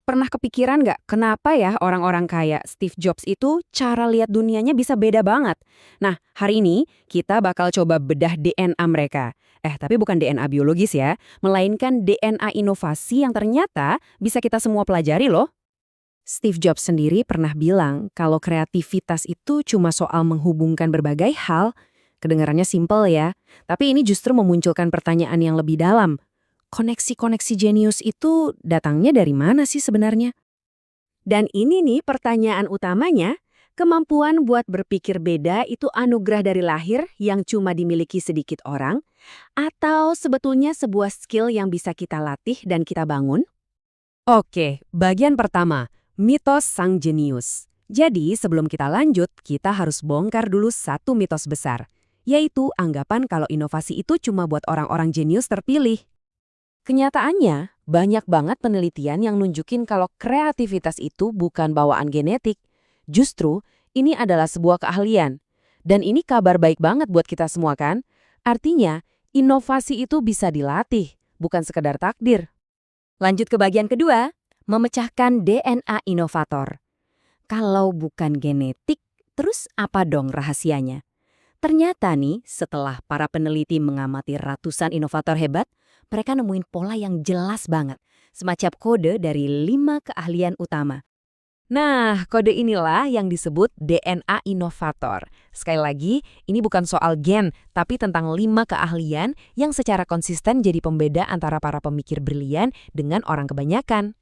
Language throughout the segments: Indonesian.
Pernah kepikiran nggak kenapa ya orang-orang kayak Steve Jobs itu cara lihat dunianya bisa beda banget? Nah, hari ini kita bakal coba bedah DNA mereka. Tapi bukan DNA biologis ya, melainkan DNA inovasi yang ternyata bisa kita semua pelajari loh. Steve Jobs sendiri pernah bilang kalau kreativitas itu cuma soal menghubungkan berbagai hal. Kedengarannya simpel ya, tapi ini justru memunculkan pertanyaan yang lebih dalam. Koneksi-koneksi jenius itu datangnya dari mana sih sebenarnya? Dan ini nih pertanyaan utamanya, kemampuan buat berpikir beda itu anugerah dari lahir yang cuma dimiliki sedikit orang, atau sebetulnya sebuah skill yang bisa kita latih dan kita bangun? Oke, bagian pertama, mitos sang jenius. Jadi sebelum kita lanjut, kita harus bongkar dulu satu mitos besar, yaitu anggapan kalau inovasi itu cuma buat orang-orang jenius terpilih. Kenyataannya, banyak banget penelitian yang nunjukin kalau kreativitas itu bukan bawaan genetik. Justru, ini adalah sebuah keahlian. Dan ini kabar baik banget buat kita semua kan? Artinya, inovasi itu bisa dilatih, bukan sekedar takdir. Lanjut ke bagian kedua, memecahkan DNA inovator. Kalau bukan genetik, terus apa dong rahasianya? Ternyata nih, setelah para peneliti mengamati ratusan inovator hebat, mereka nemuin pola yang jelas banget, semacam kode dari 5 keahlian utama. Nah, kode inilah yang disebut DNA inovator. Sekali lagi, ini bukan soal gen, tapi tentang 5 keahlian yang secara konsisten jadi pembeda antara para pemikir brilian dengan orang kebanyakan.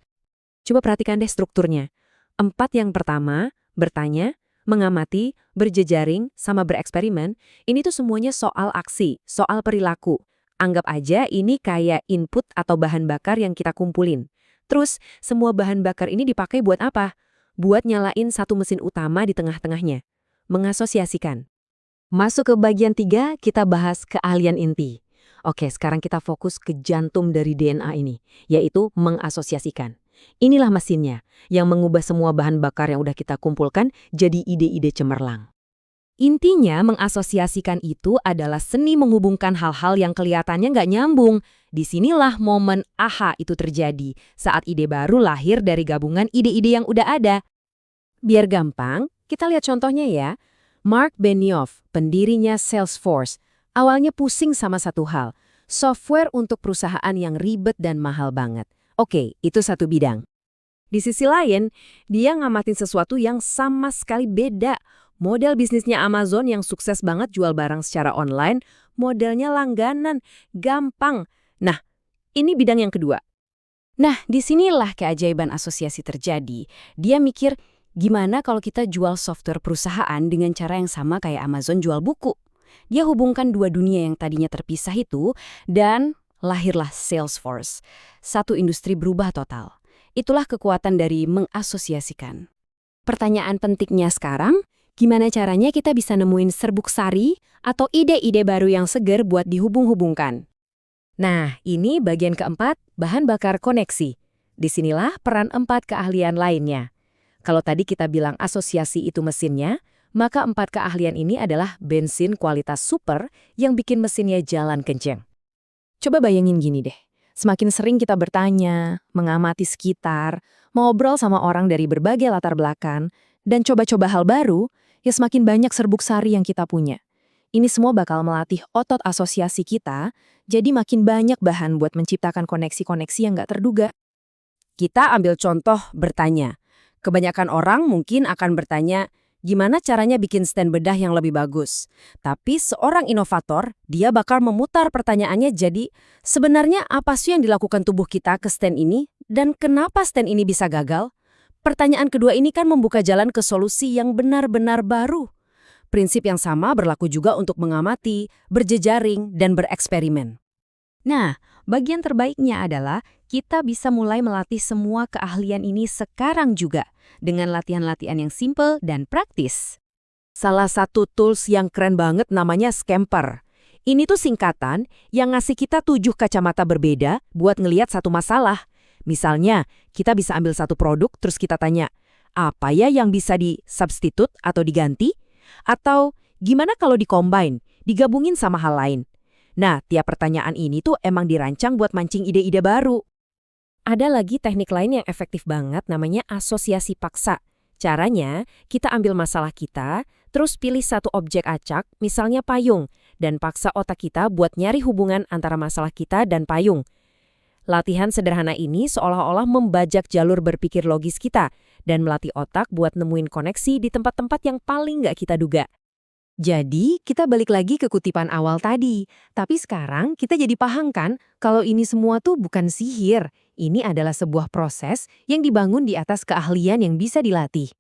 Coba perhatikan deh strukturnya. 4 yang pertama, bertanya, mengamati, berjejaring, sama bereksperimen, ini tuh semuanya soal aksi, soal perilaku. Anggap aja ini kayak input atau bahan bakar yang kita kumpulin. Terus, semua bahan bakar ini dipakai buat apa? Buat nyalain satu mesin utama di tengah-tengahnya. Mengasosiasikan. Masuk ke bagian 3, kita bahas keahlian inti. Oke, sekarang kita fokus ke jantung dari DNA ini, yaitu mengasosiasikan. Inilah mesinnya, yang mengubah semua bahan bakar yang udah kita kumpulkan jadi ide-ide cemerlang. Intinya, mengasosiasikan itu adalah seni menghubungkan hal-hal yang kelihatannya nggak nyambung. Disinilah momen aha itu terjadi, saat ide baru lahir dari gabungan ide-ide yang udah ada. Biar gampang, kita lihat contohnya ya. Mark Benioff, pendirinya Salesforce, awalnya pusing sama satu hal, software untuk perusahaan yang ribet dan mahal banget. Oke, itu satu bidang. Di sisi lain, dia ngamatin sesuatu yang sama sekali beda. Model bisnisnya Amazon yang sukses banget jual barang secara online, modelnya langganan, gampang. Nah, ini bidang yang kedua. Nah, disinilah keajaiban asosiasi terjadi. Dia mikir, gimana kalau kita jual software perusahaan dengan cara yang sama kayak Amazon jual buku? Dia hubungkan dua dunia yang tadinya terpisah itu, dan lahirlah Salesforce. Satu industri berubah total. Itulah kekuatan dari mengasosiasikan. Pertanyaan pentingnya sekarang, gimana caranya kita bisa nemuin serbuk sari atau ide-ide baru yang seger buat dihubung-hubungkan? Nah, ini bagian keempat, bahan bakar koneksi. Disinilah peran 4 keahlian lainnya. Kalau tadi kita bilang asosiasi itu mesinnya, maka 4 keahlian ini adalah bensin kualitas super yang bikin mesinnya jalan kenceng. Coba bayangin gini deh, semakin sering kita bertanya, mengamati sekitar, ngobrol sama orang dari berbagai latar belakang, dan coba-coba hal baru, ya semakin banyak serbuk sari yang kita punya. Ini semua bakal melatih otot asosiasi kita, jadi makin banyak bahan buat menciptakan koneksi-koneksi yang nggak terduga. Kita ambil contoh bertanya. Kebanyakan orang mungkin akan bertanya, gimana caranya bikin stand bedah yang lebih bagus? Tapi seorang inovator, dia bakal memutar pertanyaannya jadi, sebenarnya apa sih yang dilakukan tubuh kita ke stand ini? Dan kenapa stand ini bisa gagal? Pertanyaan kedua ini kan membuka jalan ke solusi yang benar-benar baru. Prinsip yang sama berlaku juga untuk mengamati, berjejaring, dan bereksperimen. Nah, bagian terbaiknya adalah kita bisa mulai melatih semua keahlian ini sekarang juga, dengan latihan-latihan yang simple dan praktis. Salah satu tools yang keren banget namanya Scamper. Ini tuh singkatan yang ngasih kita 7 kacamata berbeda buat ngelihat satu masalah. Misalnya, kita bisa ambil satu produk terus kita tanya, apa ya yang bisa di-substitute atau diganti? Atau gimana kalau di-combine, digabungin sama hal lain? Nah, tiap pertanyaan ini tuh emang dirancang buat mancing ide-ide baru. Ada lagi teknik lain yang efektif banget namanya asosiasi paksa. Caranya, kita ambil masalah kita, terus pilih satu objek acak, misalnya payung, dan paksa otak kita buat nyari hubungan antara masalah kita dan payung. Latihan sederhana ini seolah-olah membajak jalur berpikir logis kita dan melatih otak buat nemuin koneksi di tempat-tempat yang paling nggak kita duga. Jadi, kita balik lagi ke kutipan awal tadi. Tapi sekarang kita jadi paham kan kalau ini semua tuh bukan sihir. Ini adalah sebuah proses yang dibangun di atas keahlian yang bisa dilatih.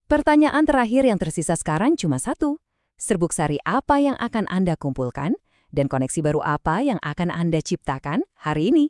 Pertanyaan terakhir yang tersisa sekarang cuma satu. Serbuk sari apa yang akan Anda kumpulkan? Dan koneksi baru apa yang akan Anda ciptakan hari ini?